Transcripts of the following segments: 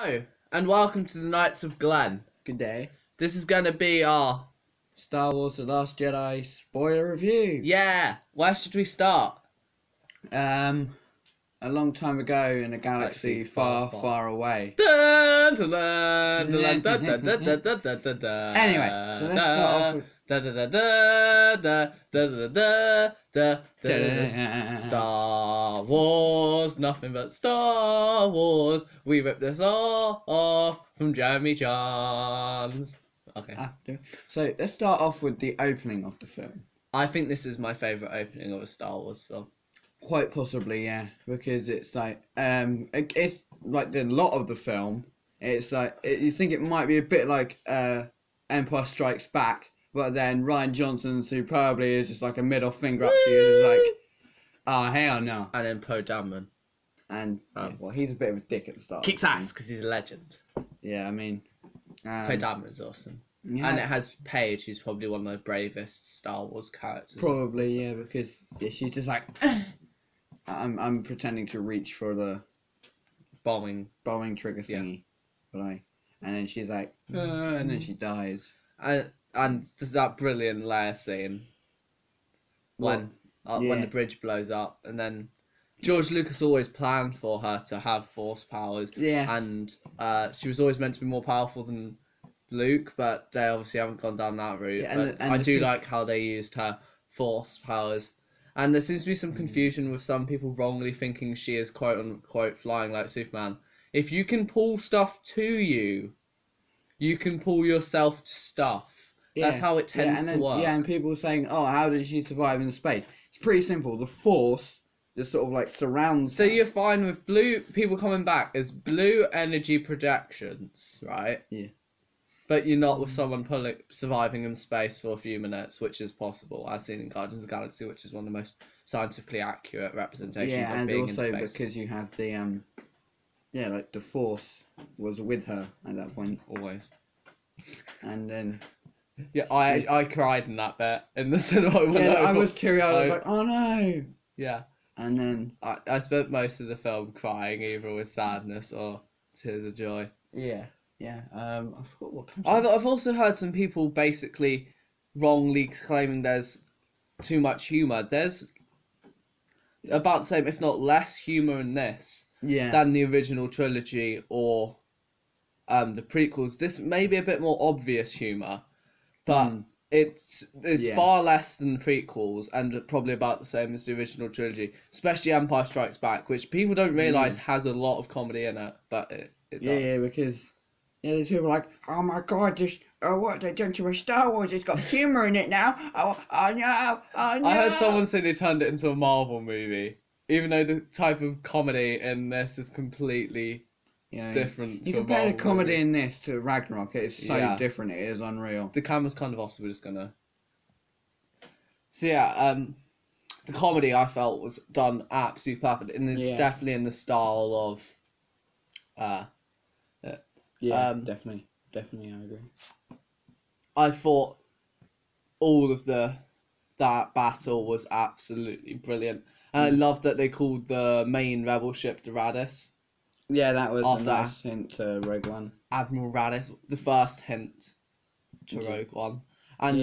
Hello, and welcome to the Knights of Glen. Good day. This is going to be our... Star Wars The Last Jedi spoiler review. Yeah, where should we start? A long time ago in a galaxy far, far away. Dun, dun, dun, dun, dun, dun, dun, dun, dun, dun, dun, dun. Anyway, so let's start off with... Star Wars, nothing but Star Wars. We ripped this all off from Jeremy Johns. Okay. So let's start off with the opening of the film. I think this is my favourite opening of a Star Wars film. Quite possibly, yeah, because it's like it's like the lot of the film. It's like you think it might be a bit like Empire Strikes Back, but then Rian Johnson superbly is just like a middle finger up to you, is like, oh hell no. And then Poe Dameron. And well, he's a bit of a dick at the start. Kicks ass because he's a legend. Yeah, I mean, Poe Dameron's awesome. Yeah. And it has Paige, who's probably one of the bravest Star Wars characters. Probably, yeah, because she's just like, I'm pretending to reach for the bombing trigger thingy, and then she's like, and then she dies. And there's that brilliant Leia scene when the bridge blows up, and then George Lucas always planned for her to have force powers. Yes. And she was always meant to be more powerful than Luke, but they obviously haven't gone down that route. Yeah, but I do like how they used her force powers. And there seems to be some confusion with some people wrongly thinking she is quote-unquote flying like Superman. If you can pull stuff to you, you can pull yourself to stuff. Yeah. That's how it tends to work. Yeah, and people saying, oh, how did she survive in space? It's pretty simple. The Force just sort of like surrounds So her. you're fine with blue people coming back as blue energy projections, right? Yeah. But you're not with someone surviving in space for a few minutes, which is possible, as seen in Guardians of the Galaxy, which is one of the most scientifically accurate representations of being in space. Yeah, and also because you have the like the Force was with her at that point. Always. And then yeah, I cried in that bit in the cinema. I was teary-eyed. I was like, oh no. Yeah. And then I spent most of the film crying, either with sadness or tears of joy. Yeah. Yeah, I forgot what country. I've also heard some people basically wrongly claiming there's too much humour. There's about the same, if not less, humour in this than the original trilogy or the prequels. This may be a bit more obvious humour, but it's far less than the prequels and probably about the same as the original trilogy, especially Empire Strikes Back, which people don't realise has a lot of comedy in it, but it does. Yeah, because... yeah, there's people like, oh my god, what they done to a Star Wars? It's got humour in it now. Oh no, oh no. I heard someone say they turned it into a Marvel movie, even though the type of comedy in this is completely different. You compare the comedy in this to Ragnarok, it is so different. It is unreal. The camera's kind of awesome. We're just gonna. So yeah, the comedy I felt was done absolutely perfect, and it's definitely in the style of. Yeah, definitely, I agree. I thought all of that battle was absolutely brilliant, and I love that they called the main rebel ship the Radis. Yeah, that was a nice hint to Rogue One. Admiral Radis, the first hint to Rogue One, and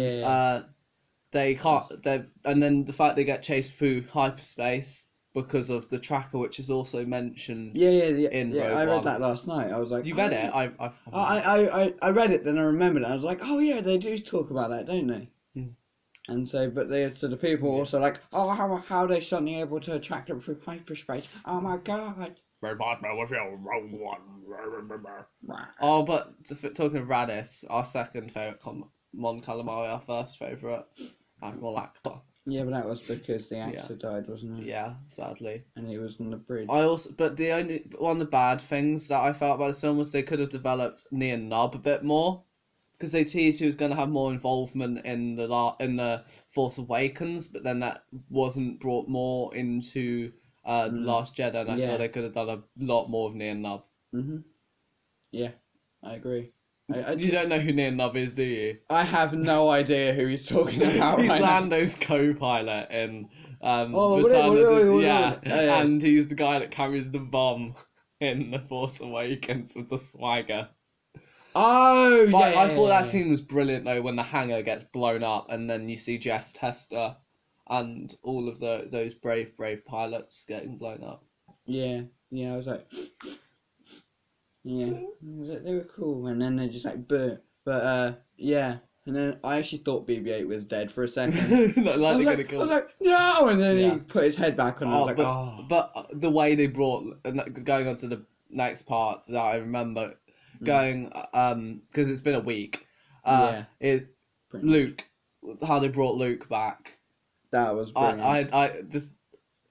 they can't. And then the fact they get chased through hyperspace. Because of the tracker, which is also mentioned. In Rogue I read One. that last night. I was like, you read it? I read it, then I remembered it. I was like, oh yeah, they do talk about that, don't they? And so, but the people also like, oh, how are they suddenly able to track them through hyperspace? Oh my god! Oh, but talking of Radis, our second favourite Mon Calamari, our first favourite Admiral Akbar. Yeah, but that was because the actor died, wasn't it? Yeah, sadly. And he was on the bridge. But the only one of the bad things that I felt about this film was they could have developed Nien Nunb a bit more, because they teased he was going to have more involvement in the Force Awakens, but then that wasn't brought more into the Last Jedi, and I feel they could have done a lot more of Nien Nunb. Yeah, I agree. You don't know who Nien Nunb is, do you? I have no idea who he's talking about. He's right Lando's co-pilot in and he's the guy that carries the bomb. in The Force Awakens with the swagger. Oh, But yeah. I thought that scene was brilliant though, when the hangar gets blown up and then you see Jess Tester and all of those brave pilots getting blown up. Yeah, I was like, yeah, they were cool, and then they just like burnt. But yeah, and then I actually thought BB-8 was dead for a second. I was like, no, and then he put his head back on. And I was like, oh. But the way they brought, going on to the next part that I remember, going because it's been a week. Luke, how they brought Luke back. That was brilliant. I just,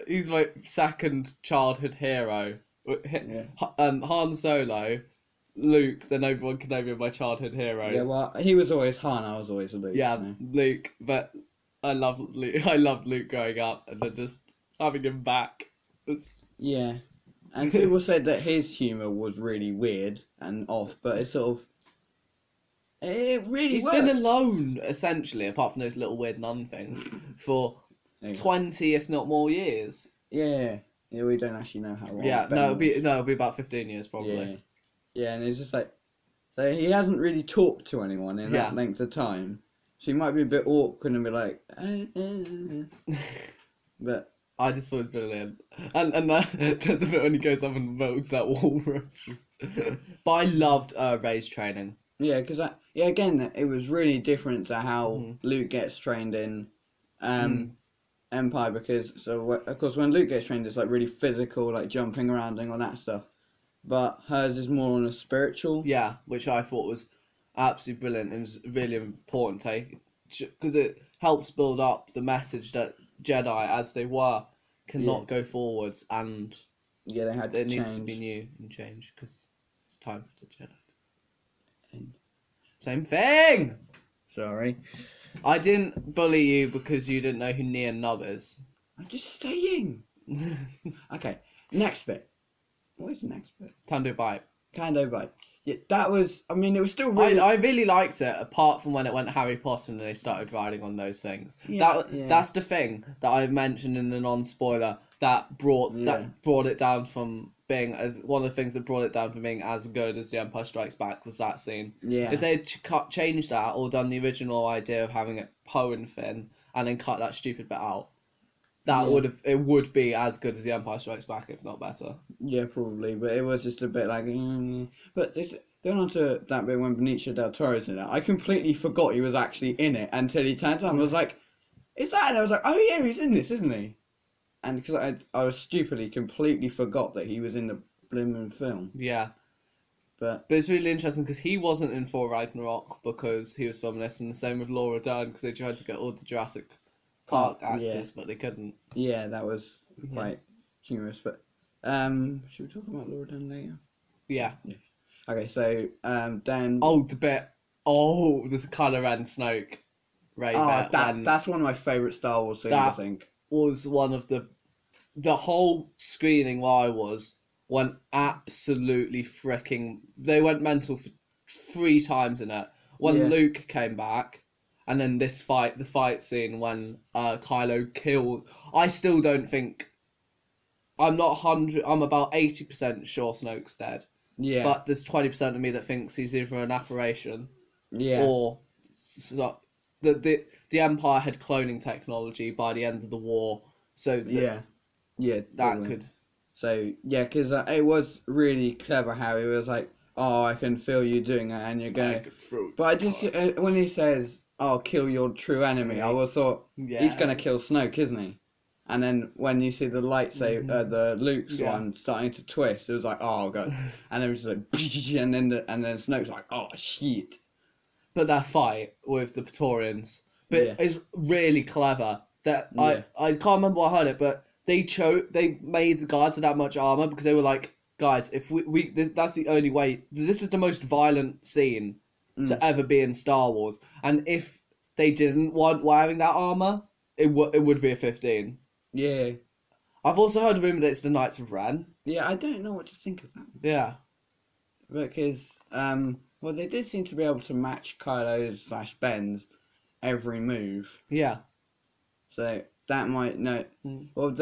he's my second childhood hero. Han Solo, Luke, then Obi-Wan Kenobi are my childhood heroes. Yeah, well, he was always Han, I was always Luke. Yeah, so. Luke, but I love Luke. I loved Luke growing up, and then just having him back. Yeah, and people said that his humour was really weird and off, but it's sort of, it really He's worked. been alone, essentially, apart from those little weird nun things, for 20, if not more years. Yeah, we don't actually know how long. Yeah, it'll be about 15 years probably. Yeah, and it's just like, so he hasn't really talked to anyone in that length of time, so he might be a bit awkward and be like, but I just thought it was brilliant, and the bit when he goes up and milks that walrus. But I loved Rey's training. Yeah, because again, it was really different to how Luke gets trained in Empire, because of course when Luke gets trained, it's like really physical, like jumping around and all that stuff. But hers is more on a spiritual. Yeah, which I thought was absolutely brilliant. It was a really important take because it helps build up the message that Jedi, as they were, cannot go forwards, and they had to change. It needs to be new and change because it's time for the Jedi. Same thing. Sorry, I didn't bully you because you didn't know who Nia Nub is. I'm just saying. Okay, next bit. What is the next bit? Kando Bite. Yeah, that was. I mean, it was still really. I really liked it, apart from when it went Harry Potter and they started riding on those things. That's the thing that I mentioned in the non-spoiler that brought it down from being as one of the things that brought it down from being as good as The Empire Strikes Back was that scene. Yeah. If they'd changed that or done the original idea of having it Poe and Finn and then cut that stupid bit out, it would be as good as The Empire Strikes Back, if not better. Yeah, probably, but it was just a bit like. But going on to that bit when Benicio del Toro's in it, I completely forgot he was actually in it until he turned up. I was like, "Is that?" And I was like, "Oh yeah, he's in this, isn't he?" And because I was stupidly completely forgot that he was in the blooming film. Yeah. But it's really interesting because he wasn't in Thor Ragnarok because he was filming this, and the same with Laura Dern because they tried to get all the Jurassic Park actors, but they couldn't. Yeah, that was quite humorous. But should we talk about Laura Dern later? Yeah. Okay, so then. Oh, the bit. Oh, this Kylo Ren Snoke. That's one of my favourite Star Wars scenes. I think was one of the whole screening where I went absolutely freaking. They went mental for 3 times in it. When Luke came back. And then the fight scene when Kylo killed. I still don't think. I'm not 100. I'm about 80% sure Snoke's dead. Yeah. But there's 20% of me that thinks he's either an apparition. Yeah. Or the Empire had cloning technology by the end of the war, so that could. So because it was really clever how he was like, "Oh, I can feel you doing it, and you're going." But I just when he says, "Oh, kill your true enemy," I would thought he's gonna kill Snoke, isn't he? And then when you see the lightsaber, the Luke's one starting to twist, it was like, "Oh god!" And then it was like, and then Snoke's like, "Oh shit!" But that fight with the Praetorians, it's really clever. That I can't remember what I heard it, but they made the guards with that much armor because they were like, guys, if that's the only way. This is the most violent scene to ever be in Star Wars, and if they didn't want wearing that armor, it would be a 15. Yeah. I've also heard a rumor that it's the Knights of Ren. Yeah, I don't know what to think of that. Yeah. Because well, they did seem to be able to match Kylo's /Ben's every move. Yeah. So that might no. Well,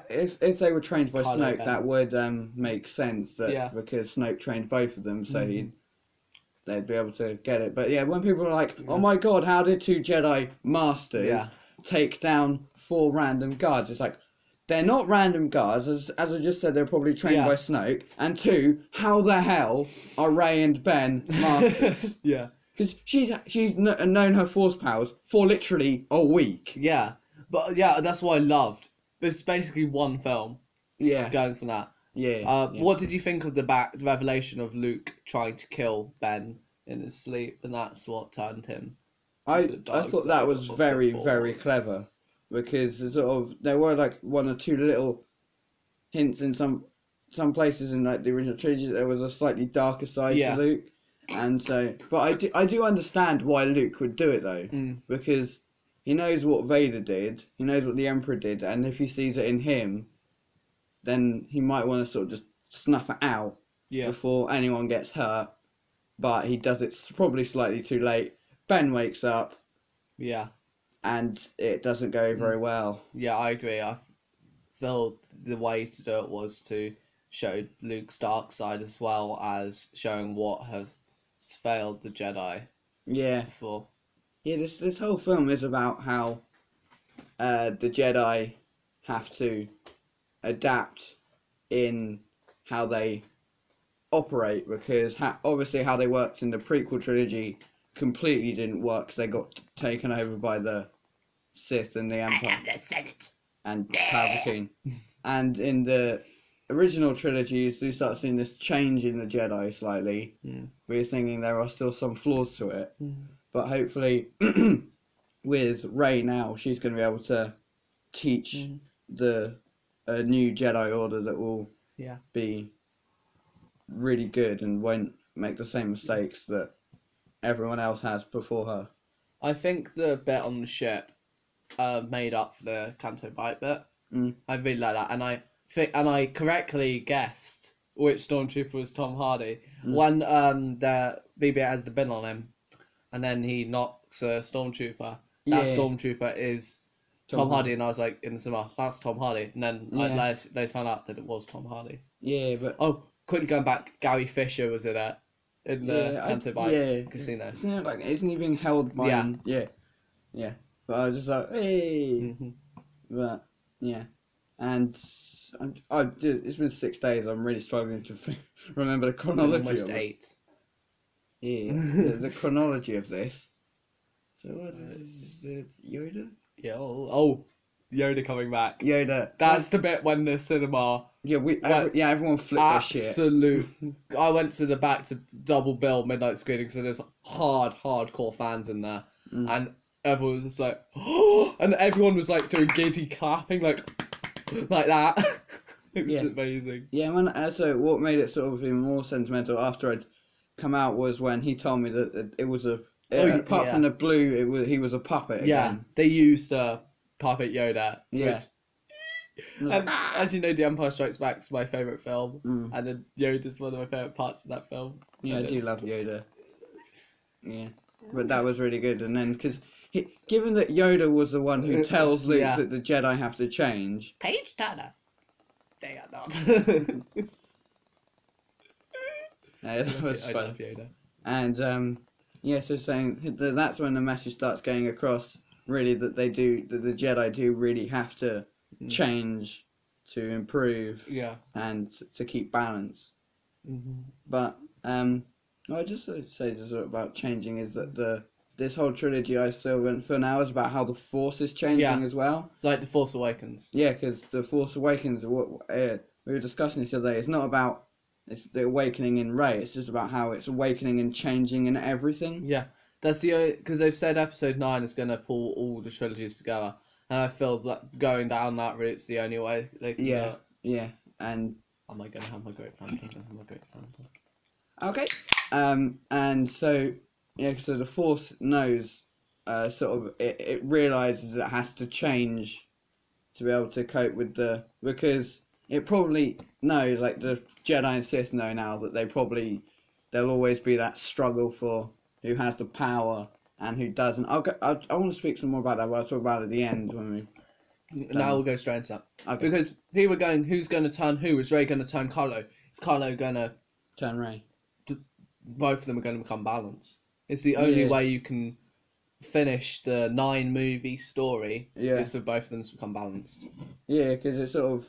if they were trained by Kylo Snoke, Ben. that would make sense. Because Snoke trained both of them, so they'd be able to get it. But yeah, when people are like, "Oh my God, how did 2 Jedi Masters take down 4 random guards?" It's like, they're not random guards, as I just said. They're probably trained by Snoke. And 2, how the hell are Rey and Ben Masters? Because she's known her Force powers for literally a week. Yeah, but yeah, that's what I loved. It's basically one film. Yeah. Going from that. Yeah. What did you think of the revelation of Luke trying to kill Ben in his sleep, and that's what turned him? I thought that was very, very clever, because there were like 1 or 2 little hints in some places in like the original trilogy. There was a slightly darker side to Luke, and so. But I do understand why Luke would do it though, because he knows what Vader did, he knows what the Emperor did, and if he sees it in him, then he might want to sort of just snuff it out before anyone gets hurt. But he does it probably slightly too late. Ben wakes up. Yeah. And it doesn't go very well. Yeah, I agree. I feel the way to do it was to show Luke's dark side as well as showing what has failed the Jedi. Yeah. Before. Yeah, this whole film is about how the Jedi have to adapt in how they operate, because obviously how they worked in the prequel trilogy completely didn't work, because they got taken over by the Sith and the Empire. I am the Senate. And Palpatine. And in the original trilogies, you start seeing this change in the Jedi slightly. We're thinking there are still some flaws to it. But hopefully, with Rey now, she's going to be able to teach a new Jedi Order that will be really good and won't make the same mistakes that everyone else has before her. I think the bit on the ship made up for the Canto Bite bit. I really like that, and I correctly guessed which stormtrooper was Tom Hardy when the BB-8 has the bin on him, and then he knocks a stormtrooper. That stormtrooper is Tom Hardy, and I was like in the cinema, that's Tom Hardy, and then they found out that it was Tom Hardy. Yeah, but quickly going back, Gary Fisher was in it. In the Canto Bite casino. Isn't he being held by him? Yeah. But I was just like, hey. But yeah, and it's been 6 days. I'm really struggling to remember the chronology. It's almost 8. Yeah, the chronology of this. So what is the Yoda? Yeah. Oh, Yoda coming back. Yoda. That's the bit when the cinema. Yeah, everyone flipped their shit. Absolute. I went to the back to double bill midnight screening, so there's hardcore fans in there, and everyone was just like, oh, and everyone was like doing giddy clapping, like that. It was amazing. Yeah, so what made it sort of even more sentimental after I'd come out was when he told me that it was apart from the blue, he was a puppet again. They used puppet Yoda. Yeah. And as you know, The Empire Strikes Back is my favourite film, and then Yoda's one of my favourite parts of that film. Yeah, I do love Yoda. Yeah, but that was really good. And then, because given that Yoda was the one who tells Luke that the Jedi have to change... Page Turner. They are not. Yeah, that was fun. I love Yoda. And, so saying that's when the message starts getting across, really, that the Jedi do really have to change to improve and to keep balance. But I just say about changing is that this whole trilogy I still went for now is about how the Force is changing as well. Like The Force Awakens. Yeah, because The Force Awakens, what we were discussing this the other day, it's not about the awakening in Rey, it's just about how it's awakening and changing in everything. Yeah, that's because they've said Episode 9 is going to pull all the trilogies together. And I feel that going down that route's the only way they can do it. Yeah, and... Am I going to have my great phantom? Okay. And so, so the Force knows, it realises that it has to change to be able to cope with because it probably knows, like the Jedi and Sith know now that there'll always be that struggle for who has the power and who doesn't. I want to speak some more about that, but I'll talk about it at the end when we Now we'll go straight into that. Okay. Because people were going, who's going to turn who? Is Rey going to turn Kylo? Is Kylo going to turn Rey? Both of them are going to become balanced. It's the only way you can finish the 9-movie story is for both of them to become balanced. Yeah, because it's sort of...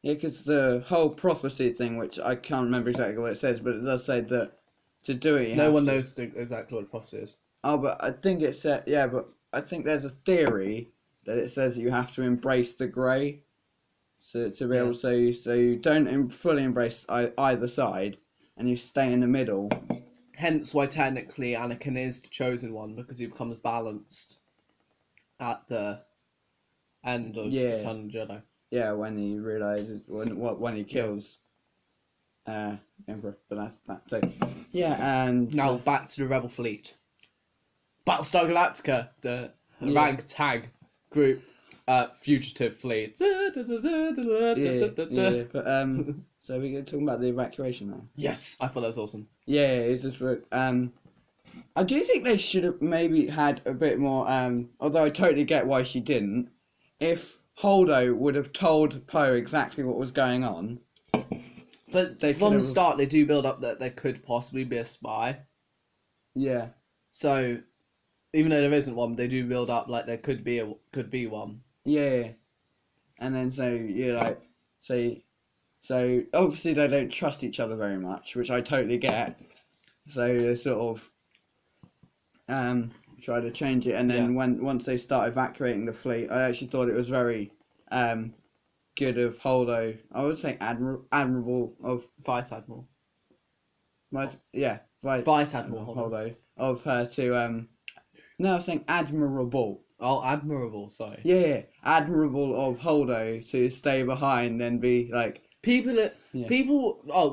Yeah, because the whole prophecy thing, which I can't remember exactly what it says, but it does say that to do it, no one knows exactly what the prophecy is. Oh, but I think it said... Yeah, but I think there's a theory that it says that you have to embrace the grey to be able to... So you don't fully embrace either side, and you stay in the middle. Hence why technically Anakin is the chosen one, because he becomes balanced at the end of Return of the Jedi. Yeah, when he realizes when he kills Emperor, but that's that. So and now back to the Rebel fleet. Battlestar Galactica, the rank tag group, fugitive fleet. But so we're talking about the evacuation now. Yes, I thought that was awesome. Yeah, it's just I do think they should have maybe had a bit more. Although I totally get why she didn't. If Holdo would have told Poe exactly what was going on. But from the start, they do build up that there could possibly be a spy. Yeah. So, even though there isn't one, they do build up like there could be one. Yeah. And then so you're like, so obviously they don't trust each other very much, which I totally get. So they sort of try to change it, and then once they start evacuating the fleet, I actually thought it was very good of Holdo. I would say admirable of Vice Admiral. Vice Admiral Holdo of her to no, I was saying admirable. Oh, admirable. Sorry. Yeah, admirable of Holdo to stay behind and be like people.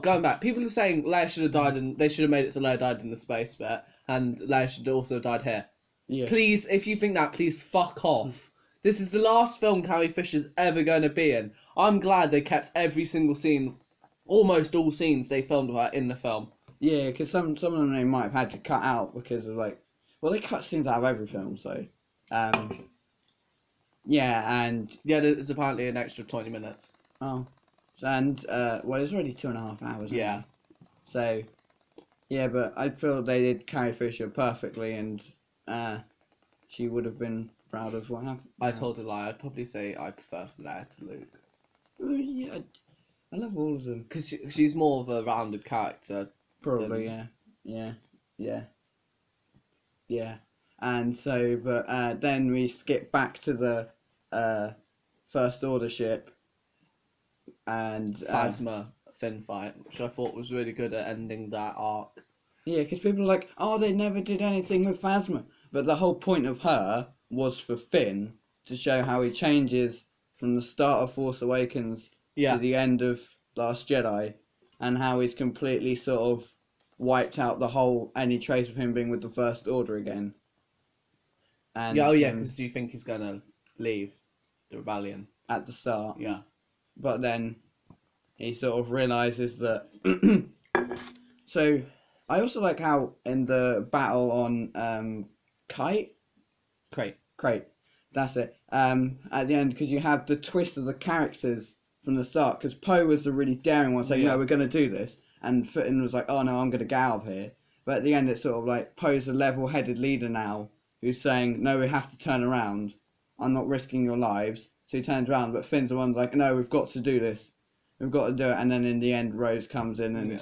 Going back, people are saying Leia should have died, and they should have made it so Leia died in the space bit, and Leia should have also died here. Yeah. Please, if you think that, please fuck off. This is the last film Carrie Fisher's ever going to be in. I'm glad they kept every single scene, almost all scenes they filmed with her in the film. Yeah, because some of them they might have had to cut out because of like, well, they cut scenes out of every film, so. There's apparently an extra 20 minutes. Oh. And, well, it's already 2.5 hours. Yeah. So, yeah, but I feel they did Carrie Fisher perfectly, and she would have been proud of what happened. I told a lie. I'd probably say I prefer Leia to Luke. Yeah, I love all of them. Because she's more of a rounded character. Probably, yeah. And so, but then we skip back to the First Order ship. And Phasma Finn fight, which I thought was really good at ending that arc. Yeah, because people are like, oh, they never did anything with Phasma. But the whole point of her was for Finn to show how he changes from the start of Force Awakens to the end of Last Jedi, and how he's completely sort of wiped out any trace of him being with the First Order again. And because you think he's going to leave the rebellion at the start. Yeah. But then he sort of realises that. So I also like how in the battle on Crate, that's it. At the end, because you have the twist of the characters from the start. Because Poe was the really daring one, saying, "No, we're going to do this," and Finn was like, "Oh no, I'm going to get out of here." But at the end, it's sort of like Poe's a level-headed leader now, who's saying, "No, we have to turn around. I'm not risking your lives." So he turns around, but Finn's the one like, "No, we've got to do this. We've got to do it." And then in the end, Rose comes in and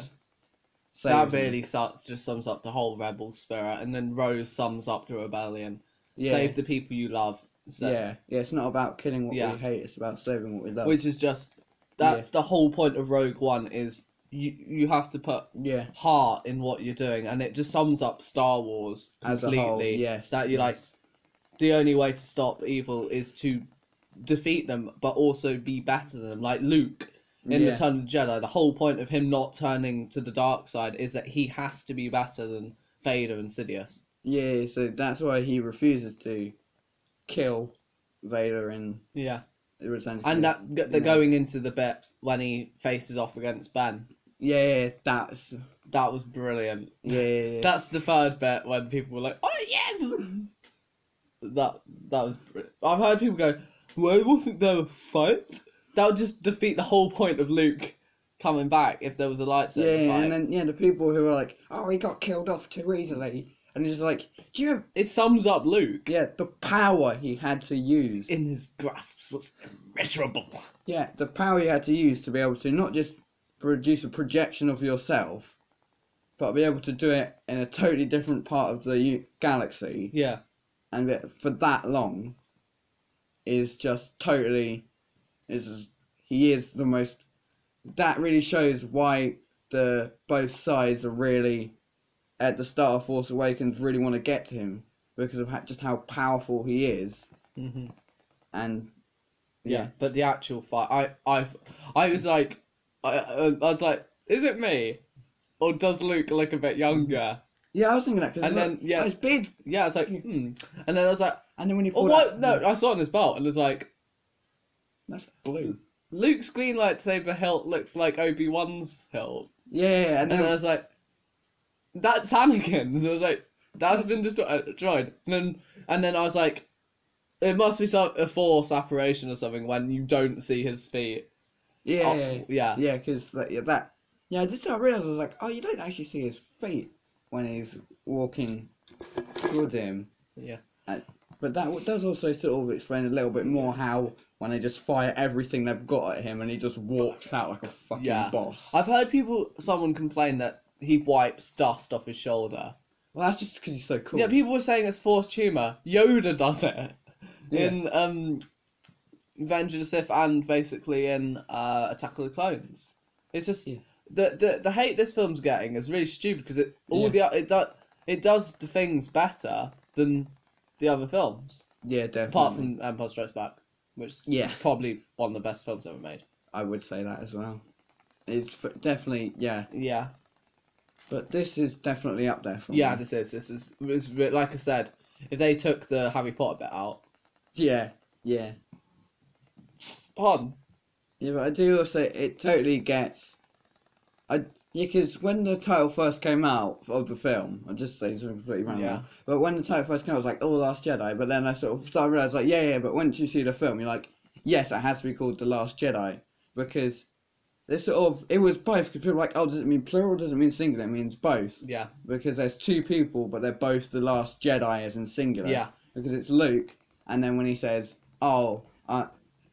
that really just sums up the whole rebel spirit. And then Rose sums up the rebellion. Yeah. Save the people you love. Yeah, it's not about killing what we hate. It's about saving what we love. Which is just the whole point of Rogue One is you have to put heart in what you're doing, and it just sums up Star Wars completely. As a whole, yes. That you're like, the only way to stop evil is to defeat them, but also be better than them. Like Luke in Return of the Jedi, the whole point of him not turning to the dark side is that he has to be better than Vader and Sidious. Yeah, so that's why he refuses to kill Vader in Return of the Jedi. And they're going into the bit when he faces off against Ben. Yeah, that was brilliant. Yeah. That's the third bit when people were like, "Oh yes!" That was brilliant. I've heard people go, Why wasn't there a fight? That would just defeat the whole point of Luke coming back if there was a lightsaber fight. And then the people who are like, oh, he got killed off too easily, and he's just like, do you have... It sums up Luke. Yeah, the power he had to use in his grasps was immeasurable. Yeah, the power you had to use to be able to not just produce a projection of yourself, but be able to do it in a totally different part of the galaxy. Yeah. And for that long is just totally... he is the most... That really shows why both sides are really, at the start of Force Awakens, really want to get to him, because of just how powerful he is. Mm-hmm. And... Yeah, but the actual fight, I was like, I was like, is it me, or does Luke look a bit younger? Yeah, I was thinking that because his beard. Yeah, I was like, and then I was like, and then when you I saw it on his belt and was like, that's blue. Luke's green lightsaber hilt looks like Obi-Wan's hilt. Yeah, and then I was like, that's Anakin's. I was like, that's been destroyed. And then I was like, it must be a Force apparition or something when you don't see his feet. Yeah, because this I realised. I was like, oh, you don't actually see his feet when he's walking towards him. Yeah. But that does also sort of explain a little bit more how when they just fire everything they've got at him and he just walks out like a fucking boss. I've heard someone complain that he wipes dust off his shoulder. Well, that's just because he's so cool. Yeah, people were saying it's forced humour. Yoda does it. Yeah. In Revenge of the Sith and basically in Attack of the Clones. It's just the hate this film's getting is really stupid because it does the things better than the other films. Yeah, definitely. Apart from Empire Strikes Back, which is probably one of the best films ever made. I would say that as well. It's definitely Yeah. But this is definitely up there for me. Yeah, this is like I said, if they took the Harry Potter bit out. Yeah. Pardon? Yeah, but I do also, it totally gets... because when the title first came out of the film, I'll just say something completely random. Yeah. But when the title first came out, I was like, oh, Last Jedi. But then I sort of started to realise, like, yeah, but once you see the film, you're like, yes, it has to be called The Last Jedi. Because this sort of, it was both, because people were like, oh, does it mean plural or does it mean singular? It means both. Yeah. Because there's two people, but they're both the Last Jedi as in singular. Yeah. Because it's Luke, and then when he says, oh,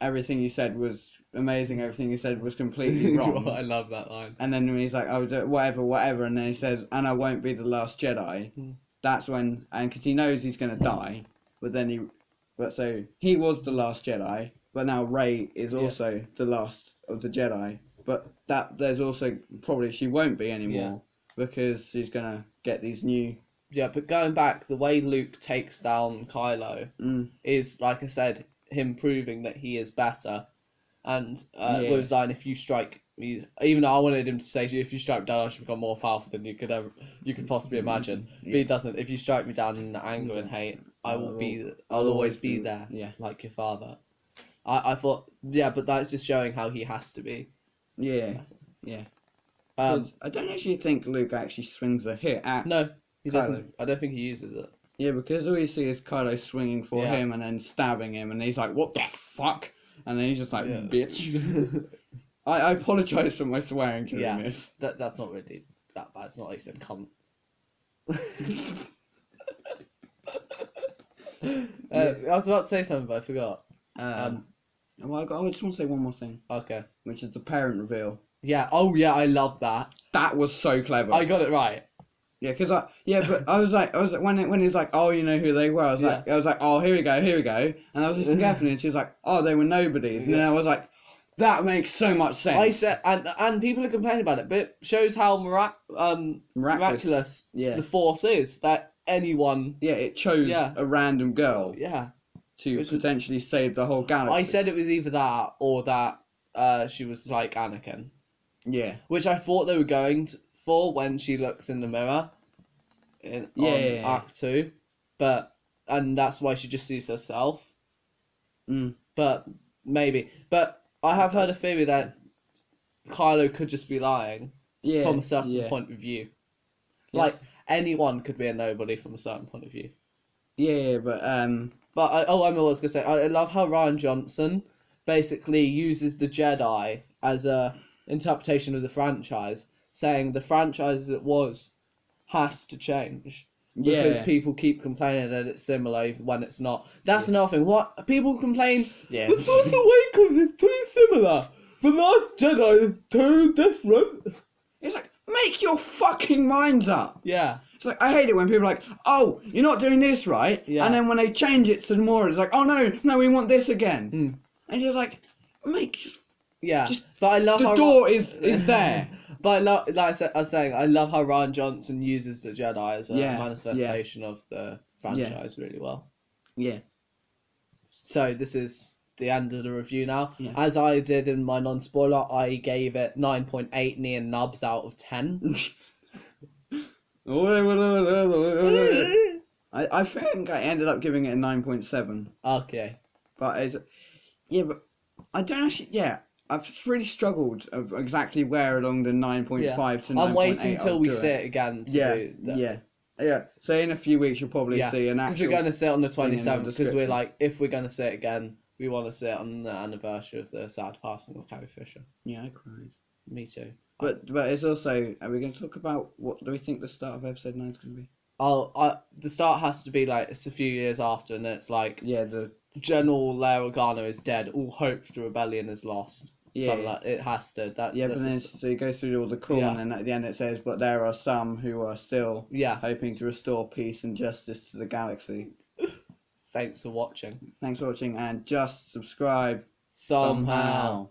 everything you said was amazing, everything you said was completely wrong. I love that line. And then when he's like, oh, whatever, and then he says, and I won't be the last Jedi. That's when, and because he knows he's going to die, so he was the last Jedi, but now Rey is also the last of the Jedi. But there's also, probably she won't be anymore, because she's going to get these new... Yeah, but going back, the way Luke takes down Kylo is, like I said, him proving that he is better. And with Zion, if you strike me, even though I wanted him to say, if you strike me down, I should become more powerful than you could possibly imagine. But he doesn't. If you strike me down in anger and hate, I'll always be there, like your father. I thought, but that's just showing how he has to be. Yeah. I don't actually think Luke actually swings a hit at. No, he doesn't. I don't think he uses it. Yeah, because all you see is Kylo swinging for him and then stabbing him, and he's like, "What the fuck?" And then he's just like, "Bitch." I apologise for my swearing during this. That's not really that bad. It's not like you said cunt. I was about to say something, but I forgot. I just want to say one more thing. Okay. Which is the parent reveal. Yeah. Oh, yeah. I love that. That was so clever. I got it right. Yeah, because but I was like, when he's like, oh, you know who they were. I was like, oh, here we go. And I was listening carefully, and she was like, oh, they were nobodies. And then I was like, that makes so much sense. I said, and people are complaining about it, but it shows how miraculous the Force is. That anyone, it chose a random girl, to potentially save the whole galaxy. I said it was either that or that she was like Anakin. Yeah, which I thought they were going for when she looks in the mirror on Act 2, and that's why she just sees herself. But maybe, I have heard a theory that Kylo could just be lying from a certain point of view. Like anyone could be a nobody from a certain point of view. Yeah, but But I was gonna say I love how Ryan Johnson basically uses the Jedi as a interpretation of the franchise, saying the franchise as it was has to change. Because people keep complaining that it's similar even when it's not. That's another thing. What people complain? Yeah. The Force Awakens is too similar. The Last Jedi is too different. It's like, make your fucking minds up. Yeah. It's like, I hate it when people are like, oh, you're not doing this right. Yeah. And then when they change it some more, it's like, oh no, we want this again. And you're just like, but I love the door is there. But like I was saying, I love how Ryan Johnson uses the Jedi as a manifestation of the franchise really well. Yeah. So this is the end of the review now. Yeah. As I did in my non-spoiler, I gave it 9.8 neon nubs out of 10. I think I ended up giving it a 9.7. Okay. But but I don't actually. I've just really struggled of exactly where along the 9.5 to 9.8. I'm waiting till we see it again. Do that. Yeah. So in a few weeks you'll probably see an actual. Because we're going to see it on the 27th. Because we're like, if we're going to see it again, we want to see it on the anniversary of the sad passing of Carrie Fisher. Yeah, I cried. Me too. But it's also. Are we going to talk about what do we think the start of episode 9 is going to be? The start has to be like it's a few years after, and it's like the General Leia Organa is dead. All hope for the rebellion is lost. Something like it has to. But then so you go through all the call, and then at the end it says, "But there are some who are still hoping to restore peace and justice to the galaxy." Thanks for watching. And just subscribe somehow.